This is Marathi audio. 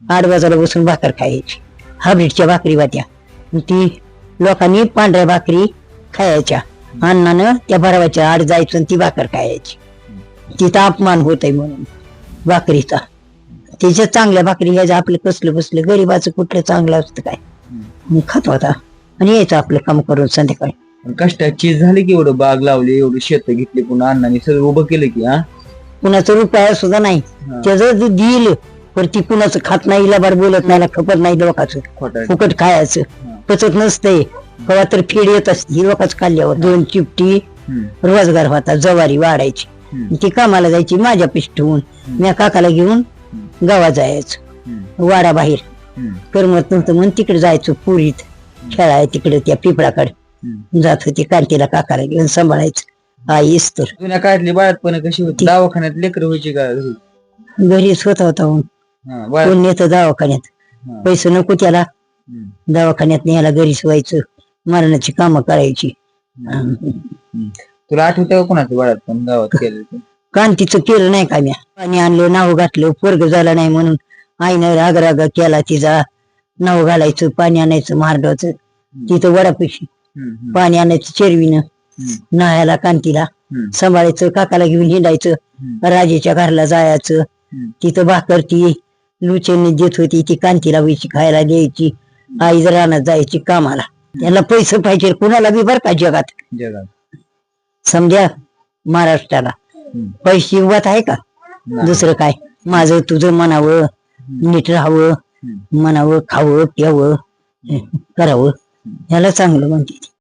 8 बाजूला बसून भाकर खायची. हाब्रिडच्या भाकरी वाट्या ती लोकांनी पांढऱ्या भाकरी खायच्या. अन्नानं त्या भरवाच्या आड जायचं आणि ती भाकर खायची. तिथं अपमान होतय म्हणून भाकरीचा. त्याच्या चांगल्या भाकरी घ्यायचं. आपलं कसलं बसलं गरीबाचं कुठलं चांगलं असतं काय. मग खात होता आणि यायचं आपलं काम करून संध्याकाळी. कष्टाची झाली की एवढं बाग लावली, एवढी शेत घेतली, पुन्हा अण्णांनी सगळं उभं केलं की कुणाचं रुपया सुद्धा नाही. त्याचं जे दिल पण ती कुणाचं खात नाही, लबाड बोलत नाही, खपत नाही लोकांचं. फुकट खायचं पचत नसतंय. कवा तर फेड येत असते लोकांच खाल्ल्यावर. 2 चिपटी रोजगार होता. जवारी वाढायची ती कामाला जायची माझ्या पिष्टून. मी काकाला घेऊन गावात जायचं वाडा बाहेर. करमत नव्हतं म्हणून तिकडे जायचो पुरीत खेळाय. तिकडे त्या पिपळाकडे जात होती. कांतीला काकाला घेऊन सांभाळायचं. आईच तर जुन्या काळातली बाळातपण कशी होती? दवाखान्यात लेकर व्हायची का घरीच होता होता. कोण नेतं दवाखान्यात? पैसे नको त्याला. दवाखान्यात न्यायला घरीच व्हायचं. मरणाची कामं करायची. तुला आठवतं कोणाचं बाळात पण गावात केलं? कांतीचं केलं नाही का? म्या पाणी आणलं, नाव घातलं, पोरग झालं नाही म्हणून आईनं राग केला तिचा. नाव घालायचं, पाणी आणायचं मार्गाचं. तिथं वडापाशी पाणी आणायचं चेरवीनं. नाळ्याला कांतीला सांभाळायचं. काकाला घेऊन हिंडायचं. राजेच्या घरला जायचं. तिथं भाकर ती लुचेंनी देत होती. ती कांतीला व्हायची खायला द्यायची. आई रानात जायची कामाला. त्याला पैसे पाहिजे कुणाला बी बर का जगात. समजा महाराष्ट्राला पैसे उभात आहे का? दुसरं काय? माझं तुझं म्हणावं, नीट राहावं, म्हणावं, खावं प्यावं करावं, ह्याला चांगलं म्हणते.